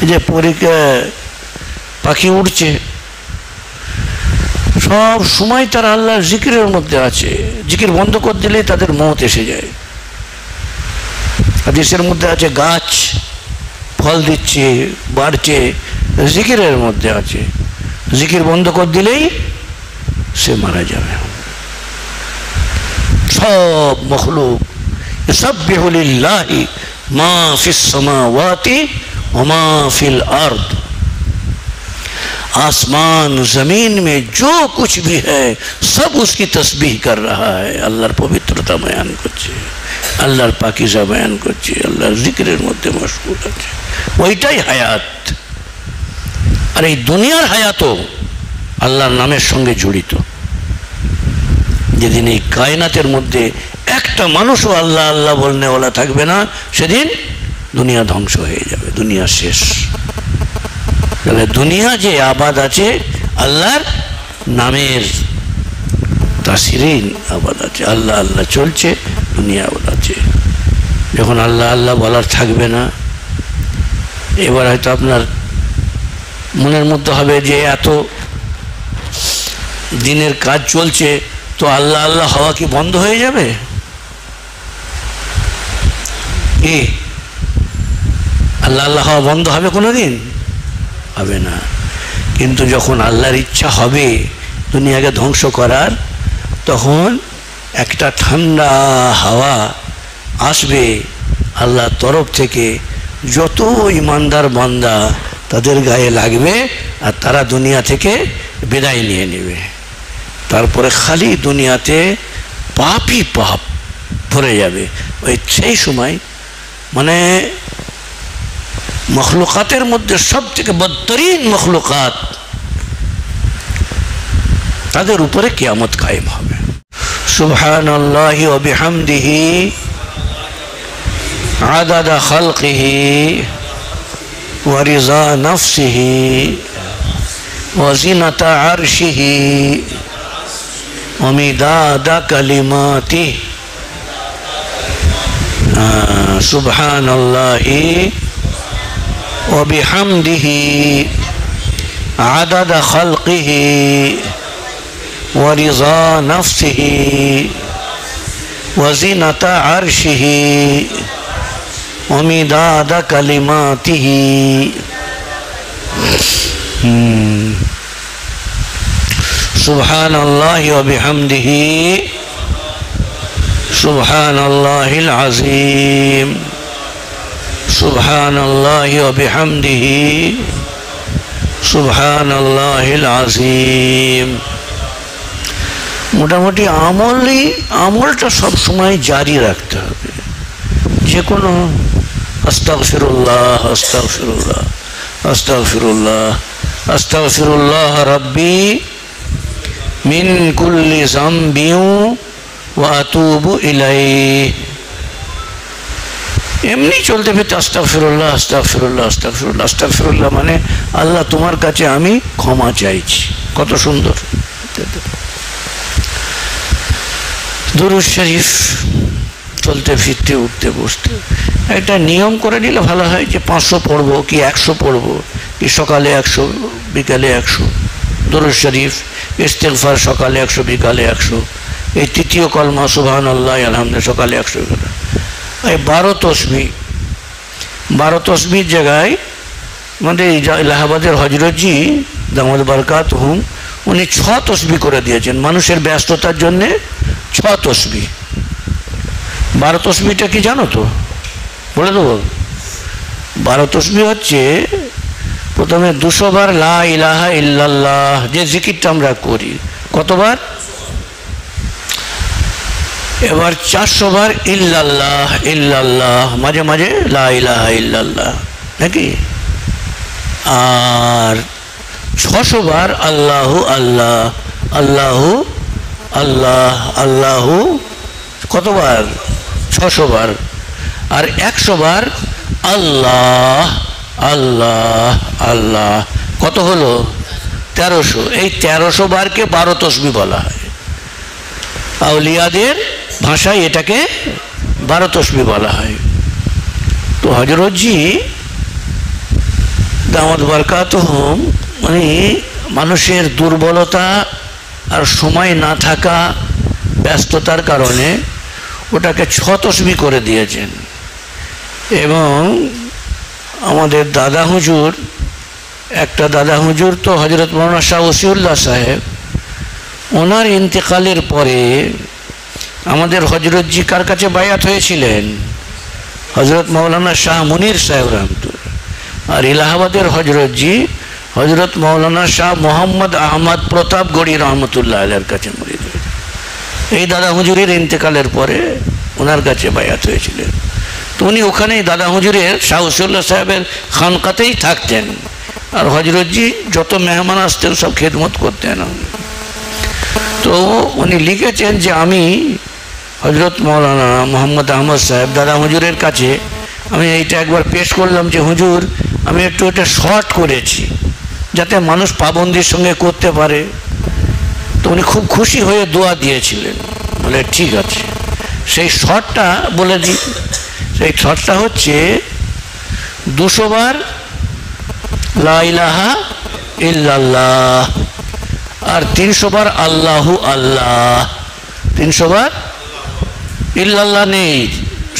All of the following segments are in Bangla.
যে পাখি উড়ছে, সব সময় তারা আল্লাহর জিকিরের মধ্যে আছে। জিকির বন্ধ করে দিলেই তাদের মওত এসে যায়। হাদিসের মধ্যে আছে গাছ ফল দিচ্ছে, বাড়ছে, জিকিরের মধ্যে আছে। জিকির বন্ধ করে দিলেই সে মারা যাবে। সব মখলুক ইউসাব্বিহু লিল্লাহি মা ফিস সামাওয়াতি ওয়া মা ফিল আরদ, आसमान जमीन में जो कुछ भी है सब उसकी तस्बीह कर रहा है। अल्लाहर पवित्रता बयान करছে, আল্লাহর পাকিজা বয়ান করছে, আল্লাহর জিকিরের মধ্যে মশগুল আছে। ওইটাই হায়াত। আর এই দুনিয়ার হায়াতও আল্লাহর নামের সঙ্গে জড়িত। যেদিন এই কায়নাতের মধ্যে একটা মানুষও আল্লাহ আল্লাহ বলনেওয়ালা থাকবে না, সেদিন দুনিয়া ধ্বংস হয়ে যাবে, দুনিয়া শেষ। তাহলে দুনিয়া যে আবাদ আছে আল্লাহর নামের তাসিরেই আবাদ আছে। আল্লাহ আল্লাহ চলছে, দুনিয়া আবাদ আছে। যখন আল্লাহ আল্লাহ বলার থাকবে না, এবার হয়তো আপনার মনের মধ্যে হবে যে এত দিনের কাজ চলছে, তো আল্লাহ আল্লাহ হওয়া কি বন্ধ হয়ে যাবে? কি আল্লাহ আল্লাহ হওয়া বন্ধ হবে কোনোদিন? হবে না। কিন্তু যখন আল্লাহর ইচ্ছা হবে দুনিয়াকে ধ্বংস করার, তখন একটা ঠান্ডা হাওয়া আসবে আল্লাহর তরফ থেকে, যত ইমানদার বান্দা তাদের গায়ে লাগবে আর তারা দুনিয়া থেকে বিদায় নিয়ে নেবে। তারপরে খালি দুনিয়াতে পাপই পাপ ভরে যাবে। ওই সেই সময় মানে মখলুকাতের মধ্যে সব থেকে বদতরিন মখলুকাত, তাদের উপরে কিয়ামত কায়েম হবে। সুবহানাল্লাহি ওয়া বিহামদিহি আদাদা খালকিহি ওয়া রিজা নাফসিহি ওয়া জিনাতা আরশিহি ওয়া মিদাদা কালিমাতিহি। সুবহানাল্লাহি ওয়া বিহামদিহি আদাদা খালকিহি ওয়া রিজা নাফসিহি ওয়া জিনাতা আরশিহি ওয়া মিদাদা কালিমাতিহি। সুবহানাল্লাহি ওয়া বিহামদিহি সুবহানাল্লাহিল আযীম। সুবহানাল্লাহি ওয়া বিহামদিহি সুবহানাল্লাহিল আযীম। মোটামুটি আমলটা সব সময় জারি রাখতে হবে। যে কোনো আস্তাগফিরুল্লাহ আস্তাগফিরুল্লাহ আস্তাগফিরুল্লাহ আস্তাগফিরুল্লাহ রাব্বি মিন কুল্লি যামবিন ওয়া আতুবু ইলাইহি। এমনি চলতে ফিরতে আস্তাগফিরুল্লাহ আস্তাগফিরুল্লাহ আস্তাগফিরুল্লাহ আস্তাগফিরুল্লাহ মানে আল্লাহ তোমার কাছে আমি ক্ষমা চাইছি। কত সুন্দর। দুরূদ শরীফ চলতে ফিরতে উঠতে বসতে একটা নিয়ম করে নিলে ভালো হয়, যে 500 পড়বো কি 100 পড়বো, কি সকালে 100 বিকালে 100। দুরূদ শরীফ ইস্তিগফার সকালে 100 বিকালে 100। এই তৃতীয় কলমা সুবহানাল্লাহ আলহামদুলিল্লাহ সকালে 100 বিকালে। এই 12 তসবির জায়গায় আমাদের এলাহাবাদের হজরতজি দামাদ বারকাতুহুম উনি 6 তসবি করে দিয়েছেন। মানুষের ব্যস্ততার জন্যে 6 তসবি। 12 তসবিটা কি জানো তো? বলে দেবো। 12 তসবি হচ্ছে প্রথমে 200 বার লা ইলাহা ইল্লাল্লাহ, যে জিকিরটা আমরা করি। কতবার? এবার 400 বার ইল্লাল্লাহ ইল্লাল্লাহ, মাঝে মাঝে লা ইলাহা ইল্লাল্লাহ, নাকি? আর 600 বার আল্লাহু আল্লাহ আল্লাহু আল্লাহ আল্লাহু। কতবার? 600 বার। আর 100 বার আল্লাহ আল্লাহ আল্লাহ। কত হলো? 1300। এই 1300 বারকে 12 তসবি বলা হয়। আউলিয়াদের ভাষায় এটাকে 12 তসবি বলা হয়। তো হযরতজি দামাত বারকাতুহুম মানে মানুষের দুর্বলতা আর সময় না থাকা, ব্যস্ততার কারণে ওটাকে 6 তসবি করে দিয়েছেন। এবং আমাদের দাদা হুজুর, একটা দাদা হুজুর তো হজরত মৌলানা শাহ ওসিউল্লাহ সাহেব, ওনার ইন্তেকালের পরে আমাদের হজরতজি কার কাছে বায়াত হয়েছিলেন? হজরত মৌলানা শাহ মুনির সাহেব রহমতুল্লাহ। আর ইলাহাবাদের হজরতজি হজরত মৌলানা শাহ মোহাম্মদ আহমদ প্রতাপগড়ি রহমতুল্লাহ আলাইহির কাছে মুরিদ হয়েছে। এই দাদা হুজুরের ইন্তেকালের পরে ওনার কাছে বায়াত হয়েছিলেন। তো উনি ওখানেই দাদা হুজুরের শাহ ওসিউল্লাহ সাহেবের খানকাতেই থাকতেন। আর হজরতজি যত মেহমান আসতেন সব খেদমত করতেন। তো উনি লিখেছেন যে আমি হজরত মৌলানা মোহাম্মদ আহমদ সাহেব দাদা হুজুরের কাছে আমি এইটা একবার পেশ করলাম যে হুজুর আমি একটু এটা শর্ট করেছি যাতে মানুষ পাবন্দির সঙ্গে করতে পারে। তো উনি খুব খুশি হয়ে দোয়া দিয়েছিলেন, বলে ঠিক আছে। সেই শর্টটা বলে দিই। সেই শর্টটা হচ্ছে 200 বার লা ইলাহা ইল্লাল্লাহ আর 300 বার আল্লাহু আল্লাহ। 300 বার ইল্লাল্লাহ নেই,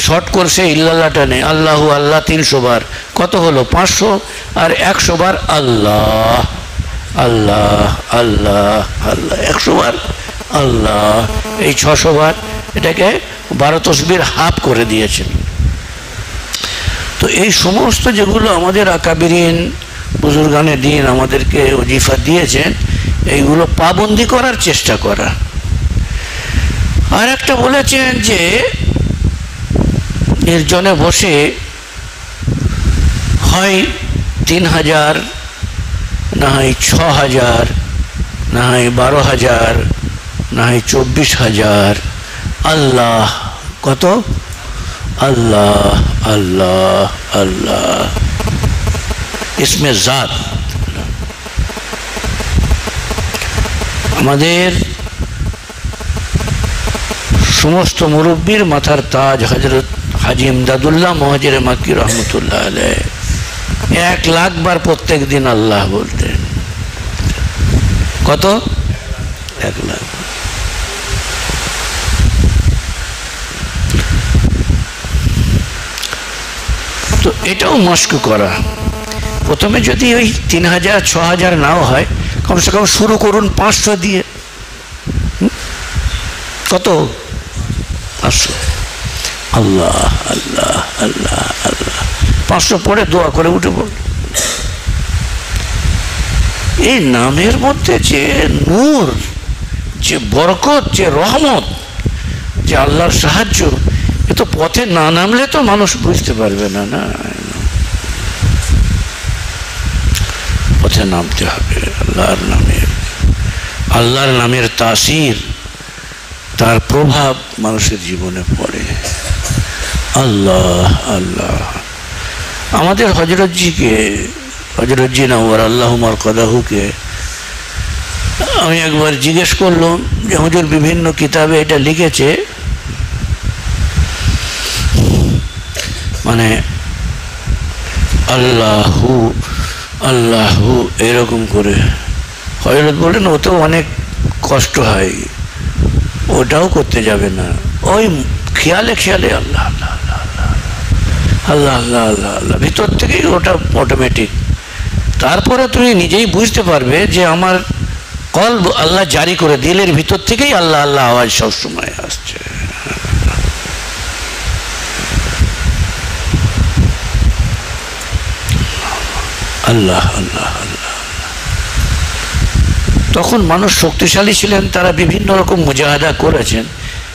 শর্ট করছে ইল্লাল্লাহটা নেই, আল্লাহু আল্লাহ 300 বার। কত হলো? 500। আর 100 বার আল্লাহ আল্লাহ আল্লাহ আল্লাহ, 100 বার আল্লাহ, এই 600 বার। এটাকে 12 তসবির হাফ করে দিয়েছেন। তো এই সমস্ত যেগুলো আমাদের আকাবিরিন বুজুর্গানে দিন আমাদেরকে ওজিফা দিয়েছেন, এইগুলো পাবন্দি করার চেষ্টা করা। আর একটা বলেছেন যে নির্জনে বসে হয় 3000, না হয় 6000, না হয় 12000, না হয় 24000 আল্লাহ। কত? আল্লাহ আল্লাহ আল্লাহ ইসমে জাত। আমাদের সমস্ত মুরব্বীর মাথার তাজ হজরত হাজি ইমদাদুল্লাহ মুহাজির মাক্কি রহমতুল্লাহ আলাইহি 1,00,000 বার প্রত্যেক দিন আল্লাহ বলতেন। কত? 1,00,000। তো এটাও মস্ক করা। প্রথমে যদি ওই 3000 6000 নাও হয়, কমসে কম শুরু করুন 500 দিয়ে। কত? 500। আল্লাহ আল্লাহ আল্লাহ আল্লাহ 500 পড়ে দোয়া করে উঠে পড়ল। এই নামের মধ্যে যে নূর, যে বরকত, যে রহমত, যে আল্লাহর সাহায্য, এ তো পথে না নামলে তো মানুষ বুঝতে পারবে না। না, পথে নামতে হবে। আল্লাহর নামের, আল্লাহর নামের তাসির, তার প্রভাব মানুষের জীবনে পড়ে। আল্লাহ আল্লাহ। আমাদের হজরতজিকে, হজরতজি নওয়ার আল্লাহ মারকাদাহুকে আমি একবার জিজ্ঞেস করলাম যে হুজুর বিভিন্ন কিতাবে এটা লিখেছে, মানে আল্লাহু আল্লাহু এরকম করে। হজরত বললেন ওতেও অনেক কষ্ট হয়, ওটাও করতে যাবে না, ওই খেয়ালে খেয়ালে আল্লাহ আল্লাহ আল্লাহ আল্লাহ আল্লাহ আল্লাহ ভিতর থেকেই ওটা অটোমেটিক। তারপরে তুমি নিজেই বুঝতে পারবে যে আমার কলব আল্লাহ জারি করে, দিলের ভিতর থেকেই আল্লাহ আল্লাহ আওয়াজ সবসময় আসছে। আল্লাহ আল্লাহ আল্লাহ। তখন মানুষ শক্তিশালী ছিলেন, তারা বিভিন্ন রকম মুজাহাদা করেছেন,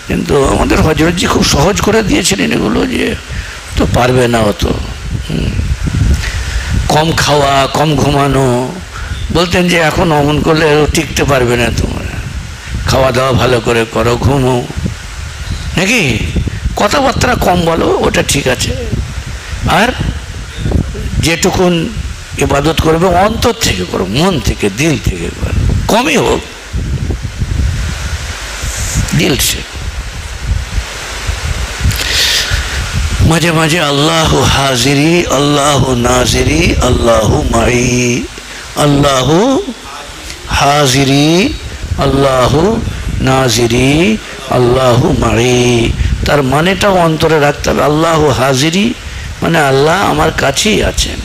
কিন্তু আমাদের হজরতজি খুব সহজ করে দিয়েছিলেন এগুলো, যে তো পারবে না অত। কম খাওয়া, কম ঘুমানো, বলতেন যে এখন অমন করলে টিকতে পারবে না, তোমরা খাওয়া দাওয়া ভালো করে করো, ঘুমো, নাকি কথাবার্তা কম বলো, ওটা ঠিক আছে। আর যেটুকুন ইবাদত করবে অন্তর থেকে করো, মন থেকে, দিল থেকে করো, কমই হোক, দিল সে। মাঝে মাঝে আল্লাহ হাজিরি, আল্লাহ নাজিরি, আল্লাহ মাই, আল্লাহ হাজিরি, আল্লাহ নাজিরি, আল্লাহ মাই। তার মানেটাও অন্তরে রাখতে হবে। আল্লাহ হাজিরি মানে আল্লাহ আমার কাছেই আছেন,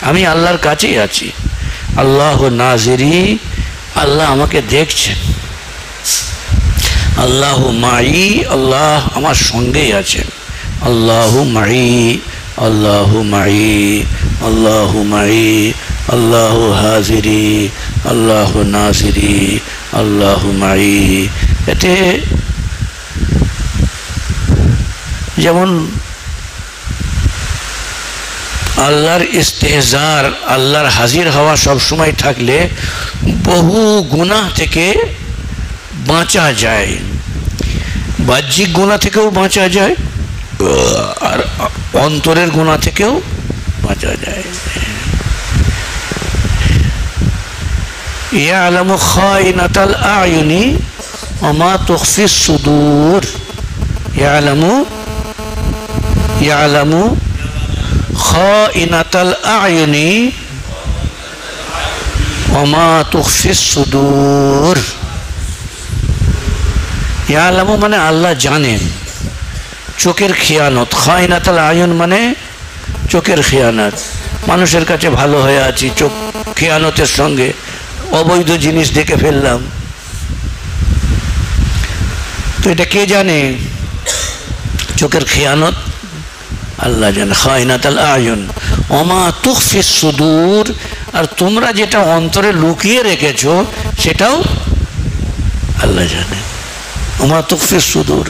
আমি আল্লাহর কাছেই আছি। আল্লাহ নাজিরি, আল্লাহ আমাকে দেখছেন। আল্লাহ মাই, আল্লাহ আমার সঙ্গেই আছেন। আল্লাহ মাই, আল্লাহ মাই, আল্লাহ মাই, আল্লাহ হাজিরি, আল্লাহ নাজিরি, আল্লাহ মাই। এতে যেমন আল্লাহর ইস্তেহজার, আল্লাহর হাজির হওয়া সবসময় থাকলে বহু গুনাহ থেকে বাঁচা যায়। বাহ্যিক গুনাহ থেকেও বাঁচা যায় আর অন্তরের গুনাহ থেকেও বাঁচা যায়। ইয়ালামু খাইনাতাল আয়ুনি ওয়া মা তুখফিস সুদূর। ইয়ালামু খাইনাতাল আয়ুনি ওয়া মা তুখফিস সুদূর। ইয়ালামু মানে আল্লাহ জানেন চোখের খেয়ানত। খাইনাতাল আয়ুন মানে চোখের খেয়ানত। মানুষের কাছে ভালো হয়ে আছি, চোখ খেয়ানতের সঙ্গে অবৈধ জিনিস দেখে ফেললাম, তো এটা কে জানে? চোখের খেয়ানত আল্লাহ জানে। খাইনাতাল আয়ুন ওয়া মা তুখফিস সুদূর, আর তোমরা যেটা অন্তরে লুকিয়ে রেখেছো সেটাও আল্লাহ জানে। ওয়া মা তুখফিস সুদূর।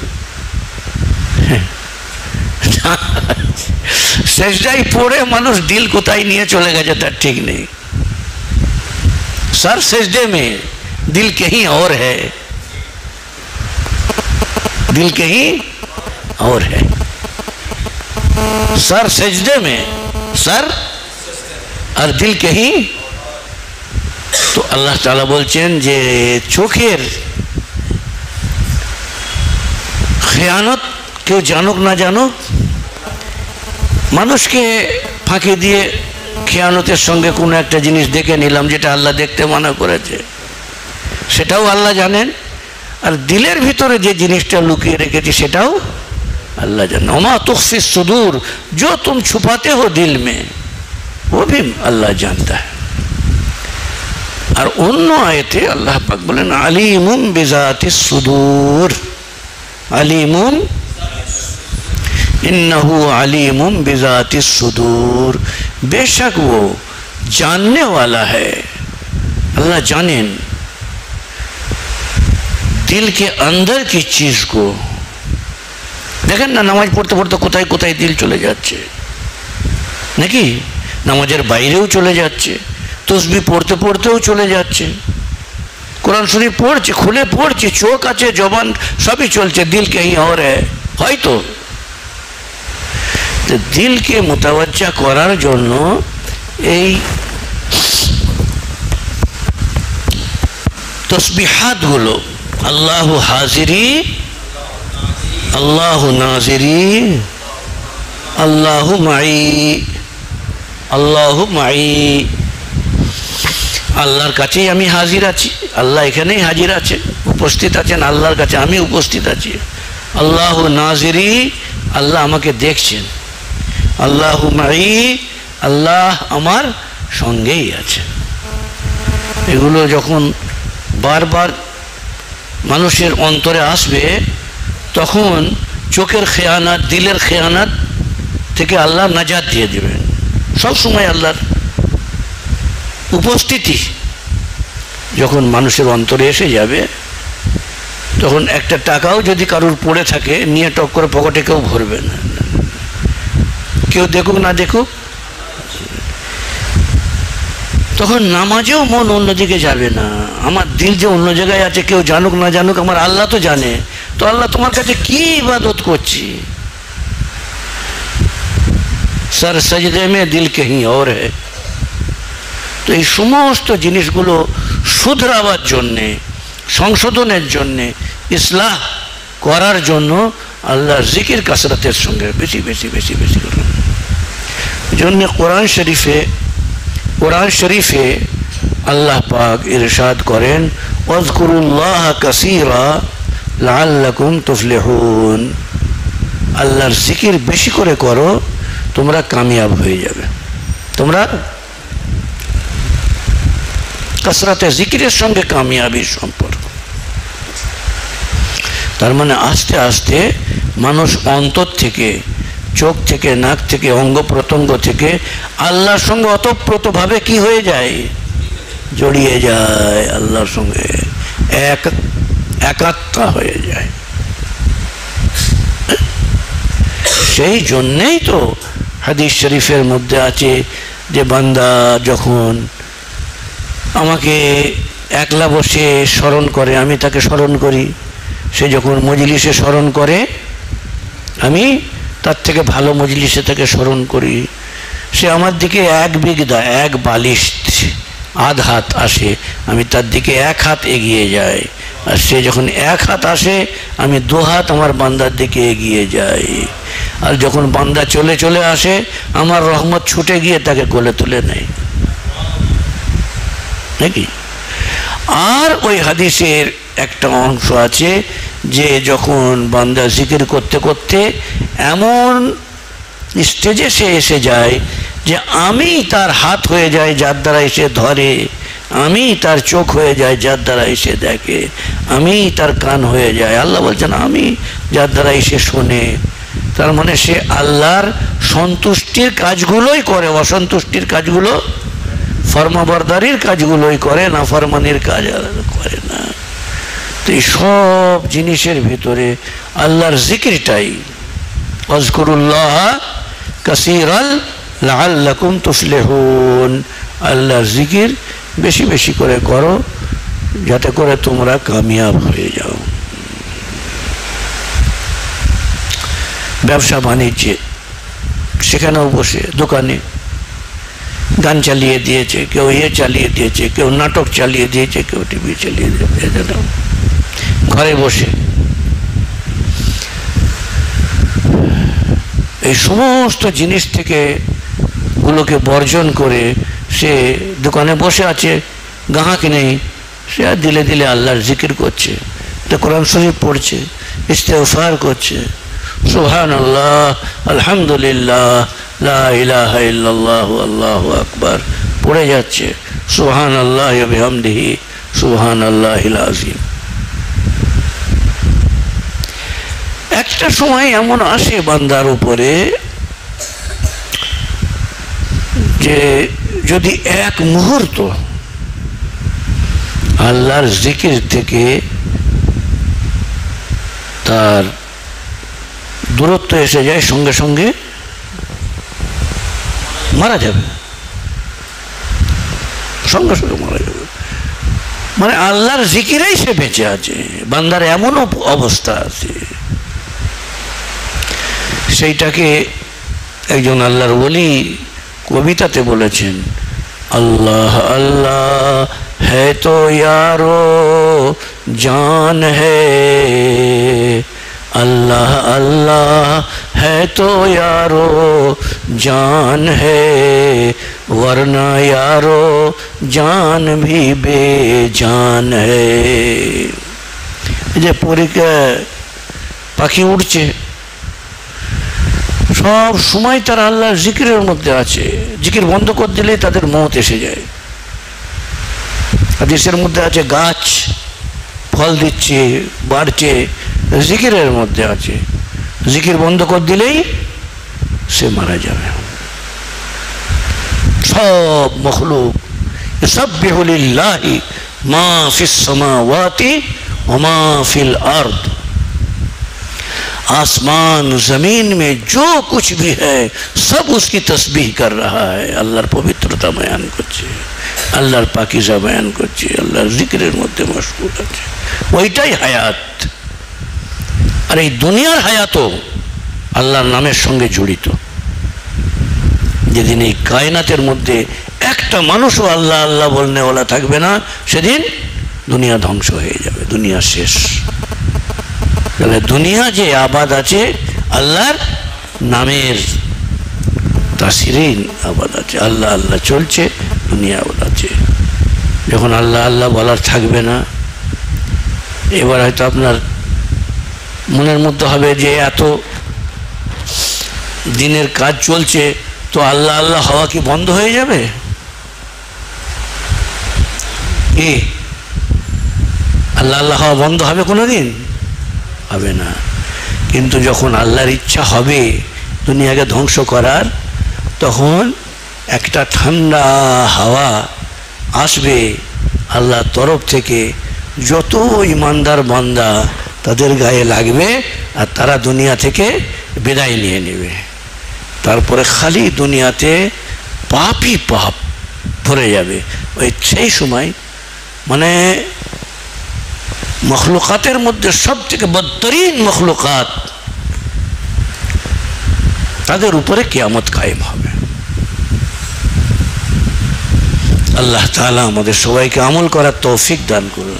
সেজদায় পড়ে মানুষ দিল কোথায় নিয়ে চলে গেছে তার ঠিক নেই। सर सजदे में दिल कहीं और है, दिल कहीं और है। सर सजदे में, सर और दिल कहीं। तो अल्लाह ताला बोलছেন যে চোখের খেয়ানত কেউ জানুক না জানুক, মানুষকে ফাঁকি দিয়ে খেয়ানতের সঙ্গে কোনো একটা জিনিস দেখে নিলাম যেটা আল্লাহ দেখতে মানা করেছে, সেটাও আল্লাহ জানেন। আর দিলের ভিতরে যে জিনিসটা লুকিয়ে রেখেছি সেটাও अल्लाह जाना। वमा तुख्फी सुदूर, जो तुम छुपाते हो दिल में वो भी अल्लाह जानता है। और অন্য আয়াতে আল্লাহ পাক বলেন আলিমুম বিজাতিস সুদূর, আলিমুম इन्नहु अलीमुम बिजातिस सुदूर, बेशक वो जानने वाला है। अल्लाह जानेन दिल के अंदर की चीज को। देखें ना नामाज पढ़ते पढ़ते कोথায় কোথায় दिल चले যাচ্ছে নাকি, নামাজের বাইরেও চলে যাচ্ছে, তসবিহ পড়তে পড়তেও চলে যাচ্ছে, কোরআন শরীফ পড়ছে, খুলে পড়ছে, চোখ আছে, জবান সবই চলছে, दिल कहीं और है। হয়তো दिल के मुतावज्जा करार जोन्नो এই तस्बीहात गुलो अल्लाह हाजिरी, अल्लाह नाजिरी, अल्लाह माई, अल्लाह माई। আল্লাহর কাছেই আমি হাজির আছি, আল্লাহ এখানেই হাজির আছে, উপস্থিত আছেন আল্লাহর কাছে, আমি উপস্থিত আছি। আল্লাহ নাজিরি, আল্লাহ আমাকে দেখছেন। আল্লাহু মাই, আল্লাহ আমার সঙ্গেই আছে। এগুলো যখন বারবার মানুষের অন্তরে আসবে তখন চোখের খেয়ানাত, দিলের খেয়ানাত থেকে আল্লাহ নাজাত দিয়ে দেবেন। সব সময় আল্লাহর উপস্থিতি যখন মানুষের অন্তরে এসে যাবে তখন একটা টাকাও যদি কারোর পড়ে থাকে নিয়ে টক করে পকেটে কেউ ভরবে না, কেউ দেখুক না দেখুক, তখন নামাজেও মন অন্যদিকে যাবে না। আমার দিল যে অন্য জায়গায় আছে, কেউ জানুক না জানুক আমার আল্লাহ তো জানে, তো আল্লাহ তোমার কাছে কি ইবাদত করছি। সর সজদে মে দিল কहीं और है। তো এই সমস্ত জিনিসগুলো শুধরাবার জন্যে, সংশোধনের জন্যে, ইসলাহ করার জন্য আল্লাহর জিকির কাসরাতের সঙ্গে বেশি বেশি বেশি বেশি করুন। জন্য কোরআন শরীফে আল্লাহ পাক ইরশাদ করেন, ওয়াজকুরুল্লাহ কাসীরা লাআল্লাকুম তুফলিহুন। আল্লাহর জিকির বেশি করে করো, তোমরা কামিয়াব হয়ে যাবে। তোমরা কাসরাতে জিকিরের সঙ্গে কামিয়াবির সম্পর্ক। তার মানে আস্তে আস্তে মানুষ অন্তর থেকে, চোখ থেকে, নাক থেকে, অঙ্গ প্রত্যঙ্গ থেকে আল্লাহর সঙ্গে অতপ্রতভাবে কি হয়ে যায়, জড়িয়ে যায়, আল্লাহর সঙ্গে একাত্মা হয়ে যায়। সেই জন্যেই তো হাদিস শরীফের মধ্যে আছে যে বান্দা যখন আমাকে একলা বসে স্মরণ করে, আমি তাকে স্মরণ করি। সে যখন মজলিসে স্মরণ করে, আমি তার থেকে ভালো মজলিসে তাকে স্মরণ করি। সে আমার দিকে এক বিগদা, এক বালিশ আধ হাত আসে, আমি তার দিকে এক হাত এগিয়ে যাই। আর সে যখন এক হাত আসে, আমি দু হাত আমার বান্দার দিকে এগিয়ে যাই। আর যখন বান্দা চলে চলে আসে, আমার রহমত ছুটে গিয়ে তাকে কোলে তুলে নেয়, নাকি? আর ওই হাদিসের একটা অংশ আছে যে যখন বান্দা জিকির করতে করতে এমন স্টেজে সে এসে যায় যে আমি তার হাত হয়ে যায় যার দ্বারা এসে ধরে, আমি তার চোখ হয়ে যায় যার দ্বারা এসে দেখে, আমি তার কান হয়ে যায়, আল্লাহ বলছেন আমি যার দ্বারা এসে শোনে। তার মানে সে আল্লাহর সন্তুষ্টির কাজগুলোই করে, অসন্তুষ্টির কাজগুলো, ফরমাবরদারির কাজগুলোই করে, না ফরমানির কাজ করে না। তো এই সব জিনিসের ভিতরে আল্লাহর জিকিরটাই, ওয়াজকুরুল্লাহ কাসীরান লাআল্লাকুম তুফলিহুন। আল্লাহর জিকির বেশি বেশি করে করো, যাতে করে তোমরা কামিয়াব হয়ে যাও। ব্যবসা বাণিজ্যে, সেখানেও বসে দোকানে গান চালিয়ে দিয়েছে, কেউ চালিয়ে দিয়েছে, কেউ নাটক চালিয়ে দিয়েছে, কেউ টিভি চালিয়ে দিয়েছে। ঘরে বসে এই সমস্ত জিনিস থেকে গুলোকে বর্জন করে সে দোকানে বসে আছে, গ্রাহক নেই, সে আর দিলে দিলে আল্লাহর জিকির করছে, তো কোরআন শরীফ পড়ছে, ইস্তেগফার করছে, সুবহানাল্লাহ, আলহামদুলিল্লাহ, লা ইলাহা ইল্লাল্লাহু আল্লাহু আকবার পড়ে যাচ্ছে, সুবহানাল্লাহি ওয়া বিহামদিহি সুবহানাল্লাহিল আযীম। একটা সময় এমন আসে বান্দার উপরে যে যদি এক মুহূর্ত আল্লাহর জিকির থেকে তার দূরত্ব এসে যায়, সঙ্গে সঙ্গে মারা যাবে, সঙ্গে সঙ্গে মারা যাবে। মানে আল্লাহর জিকিরেই সে বেঁচে আছে, বান্দার এমন অবস্থা আছে। সেইটাকে একজন আল্লাহর ওলি কবিতাতে বলেছেন, अल्लाह अल्लाह है तो यारो जान है, अल्लाह अल्लाह है तो यारो जान है, वरना यारो जान भी बेजान है। যে পরীক্ষা পাখি উঠছে, সব সময় তারা আল্লাহর জিকিরের মধ্যে আছে, জিকির বন্ধ করে দিলে তাদের মওত এসে যায়। হাদিসের মধ্যে আছে গাছ ফল দিচ্ছে, বাড়ছে, জিকিরের মধ্যে আছে, জিকির বন্ধ করে দিলেই সে মারা যাবে। সব মখলুক ইউসাব্বিহু লিল্লাহি মা ফিস সামাওয়াতি ওয়া মা ফিল আরদ, आसमान जमीन में जो कुछ भी है सब उसकी तस्बीह कर रहा है। अल्लाहर पवित्रता बयान करছে, আল্লাহর পাকিজা বয়ান করছে, আল্লাহর জিকিরের মধ্যে মশগুল আছে, ওইটাই হায়াত। আর এই দুনিয়ার হায়াতও আল্লাহর নামের সঙ্গে জড়িত। যেদিন এই কায়নাতের মধ্যে একটা মানুষও আল্লাহ আল্লাহ বলনেওয়ালা থাকবে না, সেদিন দুনিয়া ধ্বংস হয়ে যাবে, দুনিয়া শেষ। তাহলে দুনিয়া যে আবাদ আছে আল্লাহর নামের তাসিরেই আবাদ আছে। আল্লাহ আল্লাহ চলছে, দুনিয়া আবাদ আছে। যখন আল্লাহ আল্লাহ বলার থাকবে না, এবার হয়তো আপনার মনের মধ্যে হবে যে এত দিনের কাজ চলছে, তো আল্লাহ আল্লাহ হওয়া কি বন্ধ হয়ে যাবে? কি আল্লাহ আল্লাহ হওয়া বন্ধ হবে কোনোদিন? হবে না। কিন্তু যখন আল্লাহর ইচ্ছা হবে দুনিয়াকে ধ্বংস করার, তখন একটা ঠান্ডা হাওয়া আসবে আল্লাহর তরফ থেকে, যত ইমানদার বান্দা তাদের গায়ে লাগবে আর তারা দুনিয়া থেকে বিদায় নিয়ে নেবে। তারপরে খালি দুনিয়াতে পাপই পাপ ভরে যাবে। ওই সেই সময় মানে মখলুকাতের মধ্যে সব থেকে বদতরিন মখলুকাত, তাদের উপরে কিয়ামত কায়েম হবে। আল্লাহ তাআলা আমাদের সবাইকে আমল করার তৌফিক দান করুন।